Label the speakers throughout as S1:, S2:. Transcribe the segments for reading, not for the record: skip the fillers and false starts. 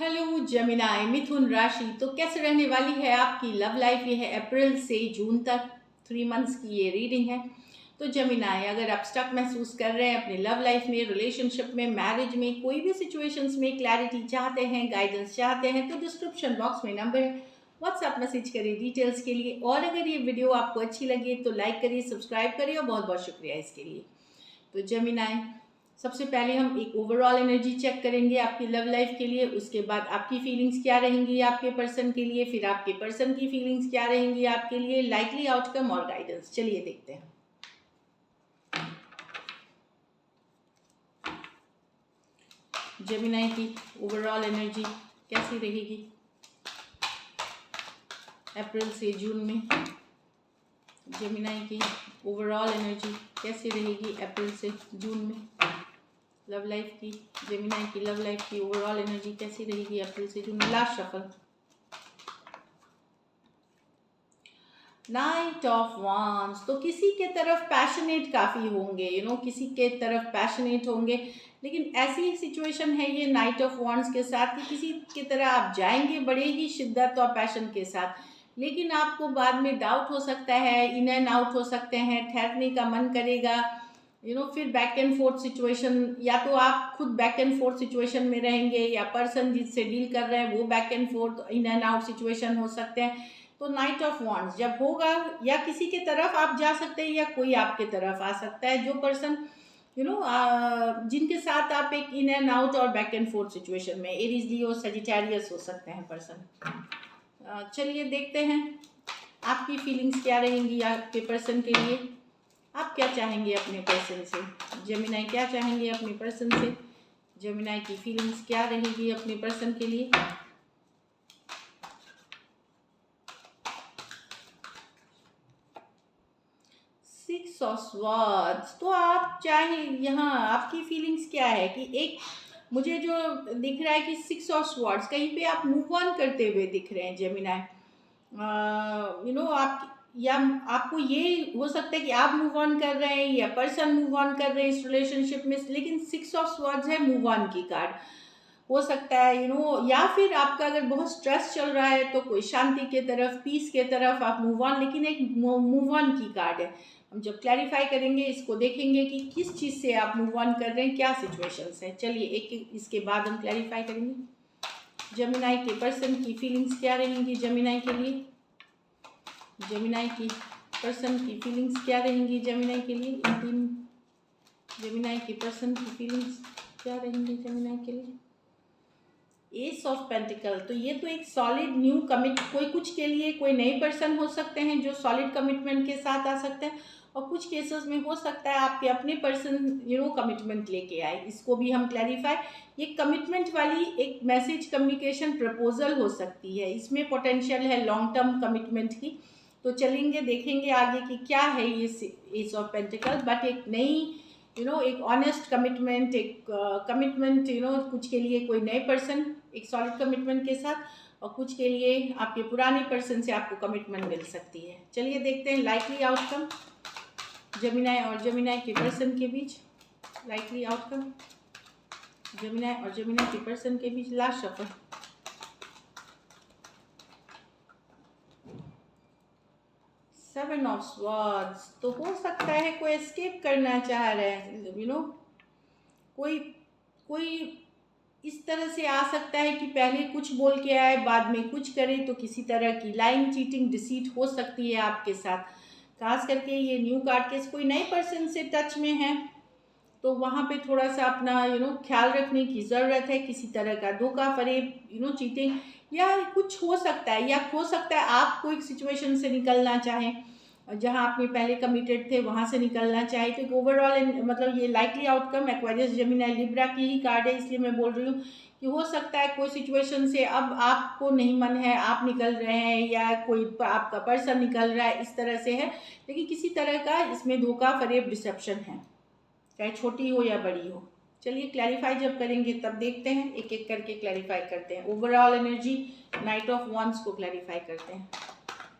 S1: Hello Gemini मिथुन राशि। तो कैसे रहने वाली है आपकी लव लाइफ? ये है अप्रैल से जून तक 3 मंथ्स की ये रीडिंग है। तो जेमिनाई, अगर आप स्टक महसूस कर रहे हैं अपने लव लाइफ में, रिलेशनशिप में, मैरिज में, कोई भी सिचुएशंस में क्लैरिटी चाहते हैं, गाइडेंस चाहते हैं, तो डिस्क्रिप्शन बॉक्स में नंबर है, व्हाट्सएप मैसेज करिए डिटेल्स के लिए। और अगर ये वीडियो आपको अच्छी लगी तो लाइक करिए, सब्सक्राइब करिए और बहुत बहुत शुक्रिया इसके लिए। तो जेमिनाई, सबसे पहले हम एक ओवरऑल एनर्जी चेक करेंगे आपकी लव लाइफ के लिए। उसके बाद आपकी फीलिंग्स क्या रहेंगी आपके पर्सन के लिए, फिर आपके पर्सन की फीलिंग्स क्या रहेंगी आपके लिए, लाइकली आउटकम और गाइडेंस। चलिए देखते हैं। जेमिनाई की ओवरऑल एनर्जी कैसी रहेगी अप्रैल से जून में? जेमिनाई की ओवरऑल एनर्जी कैसी रहेगी अप्रैल से जून में? लव लाइफ की, जेमिनाई की लव लाइफ की ओवरऑल एनर्जी कैसी रहेगी अप्रैल से जून में? Last shuffle. Night of wands. तो किसी के तरफ पैशनेट काफ़ी होंगे, किसी के तरफ पैशनेट होंगे, लेकिन ऐसी सिचुएशन है ये नाइट ऑफ वांड्स के साथ कि किसी की तरह आप जाएंगे बड़े ही शिद्दत और पैशन के साथ, लेकिन आपको बाद में डाउट हो सकता है, इन एंड आउट हो सकते हैं, ठहरने का मन करेगा, फिर बैक एंड फोर्थ सिचुएशन, या तो आप खुद बैक एंड फोर्थ सिचुएशन में रहेंगे या पर्सन जिससे डील कर रहे हैं वो back and fourth in and out situation हो सकते हैं। तो नाइट ऑफ वांड्स जब होगा, या किसी के तरफ आप जा सकते हैं या कोई आपके तरफ आ सकता है, जो पर्सन जिनके साथ आप एक इन एंड आउट और बैक एंड फोर्थ सिचुएशन में, एरीज लियो सजिटेरियस हो सकते हैं पर्सन। चलिए देखते हैं आपकी फीलिंग्स क्या रहेंगी आपके पर्सन के लिए। आप क्या चाहेंगे अपने पर्सन से? जेमिनाई क्या चाहेंगे अपने पर्सन से? जेमिनाई की फीलिंग्स क्या रहेगी अपने पर्सन के लिए? Six of swords. तो आप चाहे, यहाँ आपकी फीलिंग्स क्या है कि एक मुझे जो दिख रहा है कि सिक्स ऑफ स्वॉर्ड्स, कहीं पे आप मूव ऑन करते हुए दिख रहे हैं जेमिनाई। आप, या आपको ये हो सकता है कि आप मूव ऑन कर रहे हैं या पर्सन मूव ऑन कर रहे हैं इस रिलेशनशिप में, लेकिन सिक्स ऑफ स्वॉर्ड्स है मूव ऑन की कार्ड। हो सकता है या फिर आपका अगर बहुत स्ट्रेस चल रहा है तो कोई शांति के तरफ, पीस के तरफ आप मूव ऑन, लेकिन एक मूव ऑन की कार्ड है। हम जब क्लैरिफाई करेंगे इसको देखेंगे कि किस चीज़ से आप मूव ऑन कर रहे हैं, क्या सिचुएशंस है। चलिए एक इसके बाद हम क्लैरिफाई करेंगे जेमिनाई के पर्सन की फीलिंग्स क्या रहेंगी जेमिनाई के लिए। जेमिनाई की पर्सन की फीलिंग्स क्या रहेंगी जेमिनाई के लिए? इन तीन जेमिनाई के पर्सन की फीलिंग्स क्या रहेंगी जेमिनाई के लिए? S of pentacle. तो ये तो एक सॉलिड न्यू कमिट, कोई कुछ के लिए कोई नए पर्सन हो सकते हैं जो सॉलिड कमिटमेंट के साथ आ सकते हैं, और कुछ केसेस में हो सकता है आपके अपने पर्सन कमिटमेंट लेके आए। इसको भी हम क्लैरिफाई, ये कमिटमेंट वाली एक मैसेज, कम्युनिकेशन, प्रपोजल हो सकती है, इसमें पोटेंशियल है लॉन्ग टर्म कमिटमेंट की। तो चलेंगे देखेंगे आगे कि क्या है ये एस ऑफ पेंटिकल, बट एक नई एक ऑनेस्ट कमिटमेंट, एक कमिटमेंट, कुछ के लिए कोई नए पर्सन एक सॉलिड कमिटमेंट के साथ, और कुछ के लिए आपके पुराने पर्सन से आपको कमिटमेंट मिल सकती है। चलिए देखते हैं लाइकली आउटकम जेमिनाई और जेमिनाई के पर्सन के बीच। लाइकली आउटकम जेमिनाई और जेमिनाई के पर्सन के बीच। Last shuffle. Seven of swords. तो हो सकता है कोई एस्केप करना चाह रहे हैं, कोई इस तरह से आ सकता है कि पहले कुछ बोल के आए बाद में कुछ करे, तो किसी तरह की लाइन, चीटिंग, डिसीट हो सकती है आपके साथ। खास करके ये न्यू कार्ड केस, कोई नए पर्सन से टच में है तो वहाँ पे थोड़ा सा अपना ख्याल रखने की ज़रूरत है। किसी तरह का धोखा, फरेब, चीटिंग या कुछ हो सकता है, या हो सकता है आपको एक सिचुएशन से निकलना चाहें जहां आपने पहले कमिटेड थे वहां से निकलना चाहे। तो ओवरऑल मतलब ये likely outcome Aquarius, Gemini, Libra की ही कार्ड है, इसलिए मैं बोल रही हूँ कि हो सकता है कोई सिचुएशन से अब आपको नहीं मन है, आप निकल रहे हैं, या कोई आपका पर्सन निकल रहा है, इस तरह से है। लेकिन किसी तरह का इसमें धोखा, फरेब, डिसेप्शन है, चाहे छोटी हो या बड़ी हो। चलिए क्लैरिफाई जब करेंगे तब देखते हैं, एक एक करके क्लैरिफाई करते हैं। Overall energy knight of wands को क्लैरिफाई करते हैं।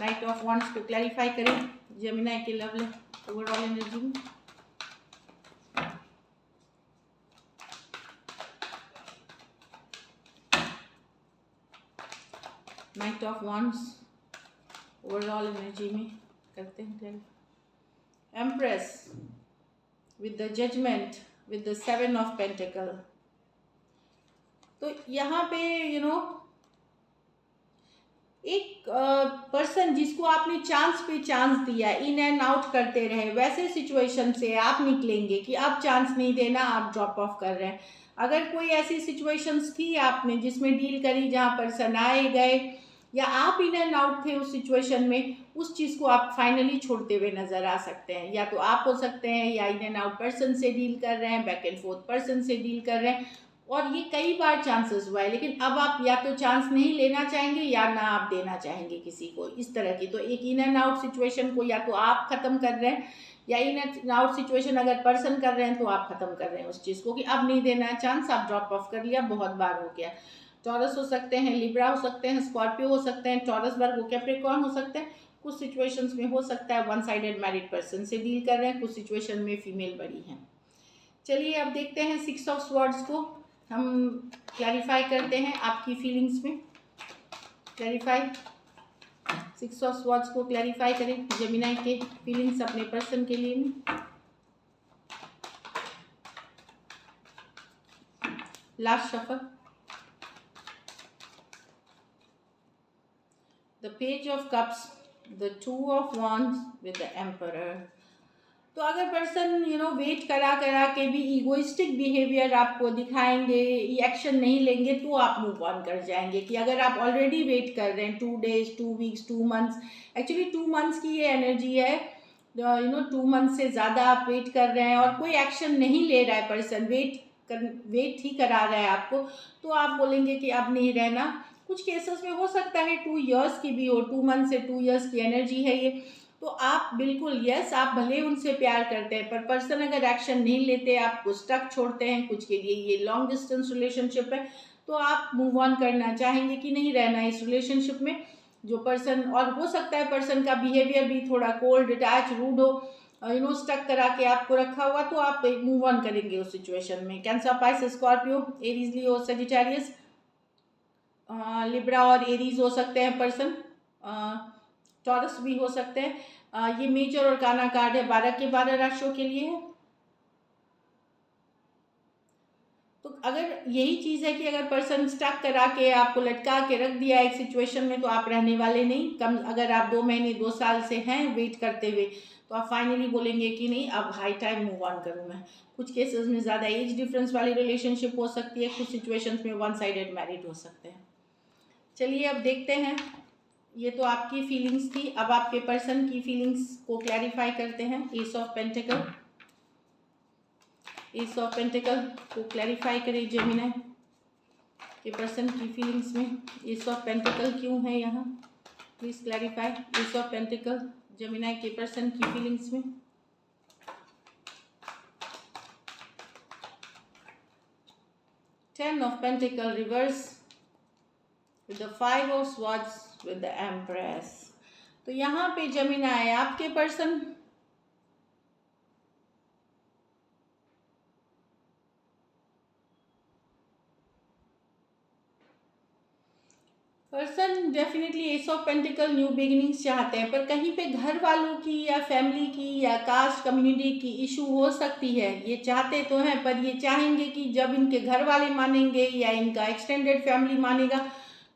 S1: नाइट ऑफ वांड्स को क्लैरिफाई करें जेमिनी के लव ओवरऑल एनर्जी में। Knight of wands overall energy में करते हैं। Empress with the judgement with the 7 of pentacle. तो यहाँ पे एक पर्सन जिसको आपने चांस पे चांस दिया, इन एंड आउट करते रहे, वैसे सिचुएशन से आप निकलेंगे कि अब चांस नहीं देना, आप ड्रॉप ऑफ कर रहे हैं। अगर कोई ऐसी सिचुएशंस थी आपने जिसमें डील करी, जहाँ पर्सन आए गए या आप इन एंड आउट थे उस सिचुएशन में, उस चीज़ को आप फाइनली छोड़ते हुए नज़र आ सकते हैं। या तो आप हो सकते हैं, या इन एंड आउट पर्सन से डील कर रहे हैं, बैक एंड फोर्थ पर्सन से डील कर रहे हैं, और ये कई बार चांसेस हुआ है। लेकिन अब आप या तो चांस नहीं लेना चाहेंगे या ना आप देना चाहेंगे किसी को, इस तरह की। तो एक इन एंड आउट सिचुएशन को या तो आप ख़त्म कर रहे हैं, या इन एंड आउट सिचुएशन अगर पर्सन कर रहे हैं तो आप ख़त्म कर रहे हैं उस चीज़ को, कि अब नहीं देना है चांस, आप ड्रॉप ऑफ कर लिया, बहुत बार हो गया। टॉरस हो सकते हैं, लिब्रा हो सकते हैं, स्कॉर्पियो हो सकते हैं, टॉरस, वर्गो, कैप्रिकॉर्न हो सकते हैं। कुछ सिचुएशंस में हो सकता है वन साइडेड मैरिड पर्सन से डील कर रहे हैं, कुछ सिचुएशन में फीमेल बड़ी हैं। चलिए अब देखते हैं 6 ऑफ स्वॉर्ड्स को हम क्लैरिफाई करते हैं आपकी फीलिंग्स में। क्लैरिफाई 6 ऑफ स्वॉर्ड्स को क्लैरिफाई करें जेमिनी के फीलिंग्स अपने पर्सन के लिए में। Last shuffle, the page of cups, the 2 of wands with the emperor. तो अगर पर्सन वेट करा के भी इगोइस्टिक बिहेवियर आपको दिखाएंगे, एक्शन नहीं लेंगे, तो आप मूव ऑन कर जाएंगे। कि अगर आप ऑलरेडी वेट कर रहे हैं 2 days 2 weeks 2 months, actually 2 months की ये एनर्जी है, 2 months से ज़्यादा आप वेट कर रहे हैं और कोई एक्शन नहीं ले रहा है पर्सन, वेट ही करा रहा है आपको, तो आप बोलेंगे कि अब नहीं रहना। कुछ केसेस में हो सकता है 2 years की भी हो, 2 months से 2 years की एनर्जी है ये, तो आप बिल्कुल यस, आप भले उनसे प्यार करते हैं, पर पर्सन अगर एक्शन नहीं लेते, आपको स्टक छोड़ते हैं, कुछ के लिए ये लॉन्ग डिस्टेंस रिलेशनशिप है, तो आप मूव ऑन करना चाहेंगे कि नहीं रहना इस रिलेशनशिप में। जो पर्सन, और हो सकता है पर्सन का बिहेवियर भी थोड़ा कोल्ड, डिटैच, रूड हो, स्टक करा के आपको रखा हुआ, तो आप मूव ऑन करेंगे उस सिचुएशन में। कैंसर, पाइसेस, स्कॉर्पियो, एरीज, लियो, सजिटेरियस, लिब्रा और एरीज हो सकते हैं पर्सन, टॉरस भी हो सकते हैं। ये मेजर और काना कार्ड है 12 के 12 राशियों के लिए है। तो अगर यही चीज़ है कि अगर पर्सन स्टक करा के आपको लटका के रख दिया एक सिचुएशन में, तो आप रहने वाले नहीं। कम अगर आप 2 महीने 2 साल से हैं वेट करते हुए, तो आप फाइनली बोलेंगे कि नहीं, अब हाई टाइम मूव ऑन करूँ मैं। कुछ केसेस में ज़्यादा एज डिफरेंस वाली रिलेशनशिप हो सकती है, कुछ सिचुएशंस में वन साइडेड मैरिड हो सकते हैं। चलिए अब देखते हैं, ये तो आपकी फीलिंग्स थी, अब आपके पर्सन की फीलिंग्स को क्लैरिफाई करते हैं। S of pentacle, S of pentacle को क्लैरिफाई करें जेमिनी के पर्सन की फीलिंग्स में। एस ऑफ पेंटिकल क्यों है यहाँ, please clarify. S of pentacle Gemini के पर्सन की फीलिंग्स में। Ten of pentacle reverse with the 5 of swords with the empress। तो यहाँ पे जेमिनी है आपके person definitely S of pentacle new beginnings चाहते हैं, पर कहीं पे घर वालों की या फैमिली की या कास्ट कम्युनिटी की इशू हो सकती है। ये चाहते तो हैं, पर ये चाहेंगे कि जब इनके घर वाले मानेंगे या इनका एक्सटेंडेड फैमिली मानेगा,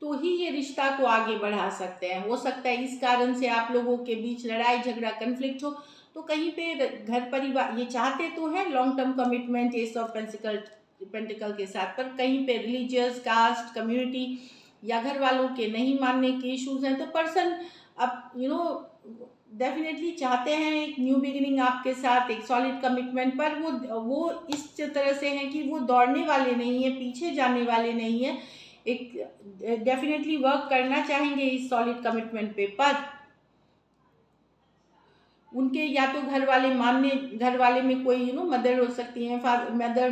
S1: तो ही ये रिश्ता को आगे बढ़ा सकते हैं। हो सकता है इस कारण से आप लोगों के बीच लड़ाई झगड़ा कन्फ्लिक्ट हो, तो कहीं पे घर परिवार ये चाहते तो हैं long term commitment S of pentacle के साथ, पर कहीं पे रिलीजियस, कास्ट, कम्युनिटी या घर वालों के नहीं मानने के इश्यूज हैं। तो पर्सन अब डेफिनेटली चाहते हैं एक न्यू बिगिनिंग आपके साथ, एक सॉलिड कमिटमेंट, पर वो इस तरह से हैं कि वो दौड़ने वाले नहीं है, पीछे जाने वाले नहीं है। एक डेफिनेटली वर्क करना चाहेंगे इस सॉलिड कमिटमेंट पे, पर उनके या तो घर वाले में कोई मदर हो सकती है,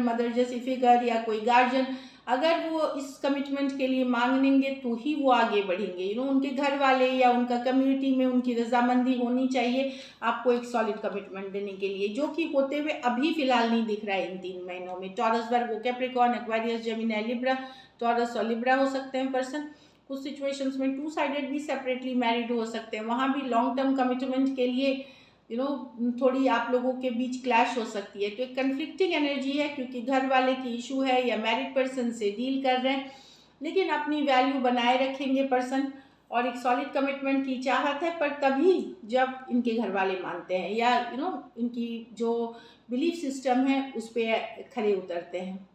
S1: मदर जैसी फिगर या कोई गार्जियन, अगर वो इस कमिटमेंट के लिए मांगेंगे तो ही वो आगे बढ़ेंगे। उनके घर वाले या उनका कम्युनिटी में उनकी रजामंदी होनी चाहिए आपको एक सॉलिड कमिटमेंट देने के लिए, जो कि होते हुए अभी फिलहाल नहीं दिख रहा है इन 3 महीनों में। Taurus, Virgo, Capricorn, Aquarius, Gemini, Libra, Taurus और लिब्रा हो सकते हैं पर्सन। कुछ सिचुएशंस में टू साइडेड भी सेपरेटली मैरिड हो सकते हैं, वहाँ भी लॉन्ग टर्म कमिटमेंट के लिए थोड़ी आप लोगों के बीच क्लैश हो सकती है। तो एक कन्फ्लिक्टिंग एनर्जी है, क्योंकि घर वाले की इशू है या मैरिड पर्सन से डील कर रहे हैं, लेकिन अपनी वैल्यू बनाए रखेंगे पर्सन, और एक सॉलिड कमिटमेंट की चाहत है, पर तभी जब इनके घर वाले मानते हैं या इनकी जो बिलीफ सिस्टम है उस पर खरे उतरते हैं।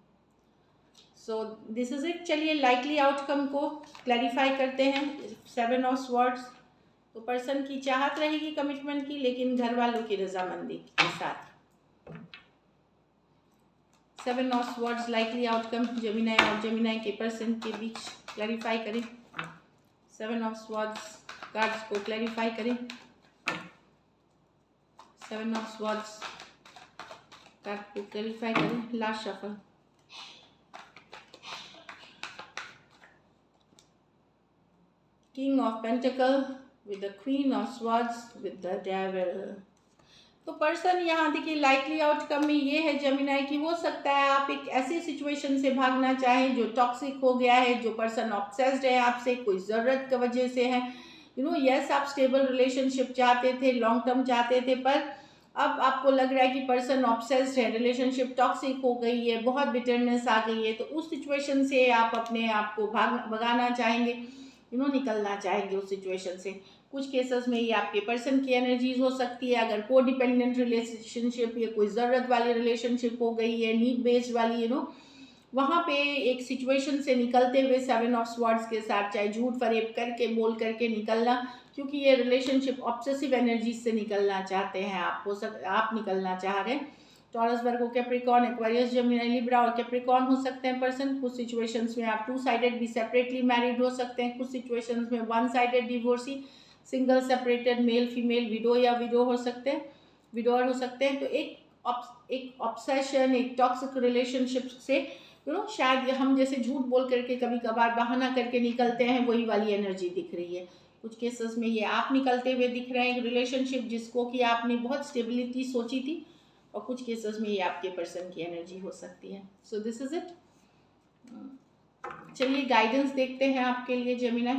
S1: So this is it. चलिए लाइकली आउटकम को क्लैरिफाई करते हैं। 7 ऑफ स्वॉर्ड्स, तो पर्सन की चाहत रहेगी कमिटमेंट की, लेकिन घर वालों की रजामंदी के साथ। 7 of swords likely outcome Gemini और जेमिनी के पर्सन के बीच क्लैरिफाई करें। 7 ऑफ स्वॉर्ड्स कार्ड्स को क्लैरिफाई करें। 7 ऑफ स्वॉर्ड्स कार्ड को क्लैरिफाई करें। Last shuffle. King of pentacle with the queen of swords with the devil। तो पर्सन यहाँ देखिए लाइकली आउटकम में ये है जेमिनी की, हो सकता है आप एक ऐसी सिचुएशन से भागना चाहें जो टॉक्सिक हो गया है, जो पर्सन ऑब्सेस्ड है आपसे, कोई ज़रूरत की वजह से है। यस आप स्टेबल रिलेशनशिप चाहते थे, लॉन्ग टर्म चाहते थे, पर अब आपको लग रहा है कि पर्सन ऑब्सेस्ड है, रिलेशनशिप टॉक्सिक हो गई है, बहुत बिटरनेस आ गई है, तो उस सिचुएशन से आप अपने आप को भगाना चाहेंगे, निकलना चाहेंगे उस सिचुएशन से। कुछ केसेस में ये आपके पर्सन की एनर्जीज हो सकती है, अगर को डिपेंडेंट रिलेशनशिप या कोई ज़रूरत वाली रिलेशनशिप हो गई है, नीड बेस्ड वाली, वहाँ पे एक सिचुएशन से निकलते हुए 7 ऑफ स्वॉर्ड्स के साथ, चाहे झूठ फरेब करके बोल करके निकलना, क्योंकि ये रिलेशनशिप ऑब्सेसिव एनर्जीज से निकलना चाहते हैं आप, आप निकलना चाह रहे हैं। Taurus, Virgo, Capricorn, Aquarius, Gemini, Libra और कैप्रिकॉर्न हो सकते हैं पर्सन। कुछ सिचुएशंस में आप टू साइडेड भी सेपरेटली मैरिड हो सकते हैं, कुछ सिचुएशंस में one sided divorcee, single separated, male female, window या विडो हो सकते हैं, विडोअर हो सकते हैं। तो एक ऑब्सेशन, एक टॉक्सिक रिलेशनशिप से शायद हम जैसे झूठ बोल करके कभी कभार बहाना करके निकलते हैं, वही वाली एनर्जी दिख रही है। कुछ केसेस में ये आप निकलते हुए दिख रहे हैं रिलेशनशिप जिसको कि आपने बहुत स्टेबिलिटी सोची थी, और कुछ केसेस में ये आपके पर्सन की एनर्जी हो सकती है। So this is it. चलिए गाइडेंस देखते हैं आपके लिए Gemini.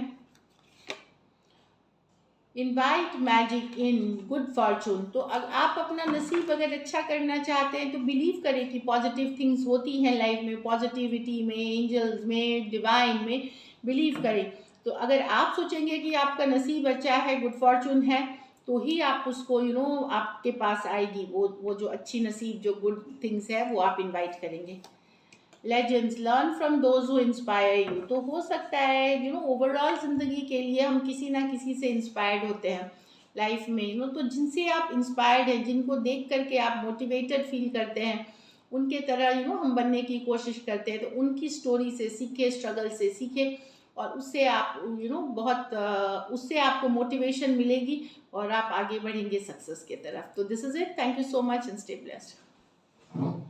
S1: Invite magic in good Fortune. तो आप अपना नसीब अगर अच्छा करना चाहते हैं तो बिलीव करें कि पॉजिटिव थिंग्स होती हैं लाइफ में, पॉजिटिविटी में, एंजल्स में, डिवाइन में बिलीव करें। तो अगर आप सोचेंगे कि आपका नसीब अच्छा है, गुड फॉर्चून है, तो ही आप उसको आपके पास आएगी वो जो अच्छी नसीब, जो गुड थिंग्स है, वो आप इनवाइट करेंगे। Legends, learn from those who inspire you. तो हो सकता है ओवरऑल ज़िंदगी के लिए हम किसी ना किसी से इंस्पायर्ड होते हैं लाइफ में, तो जिनसे आप इंस्पायर्ड हैं, जिनको देख करके आप मोटिवेटेड फील करते हैं, उनके तरह हम बनने की कोशिश करते हैं। तो उनकी स्टोरी से सीखे, स्ट्रगल से सीखे, और उससे आप बहुत उससे आपको मोटिवेशन मिलेगी और आप आगे बढ़ेंगे सक्सेस की तरफ। तो this is it. Thank you so much and stay blessed.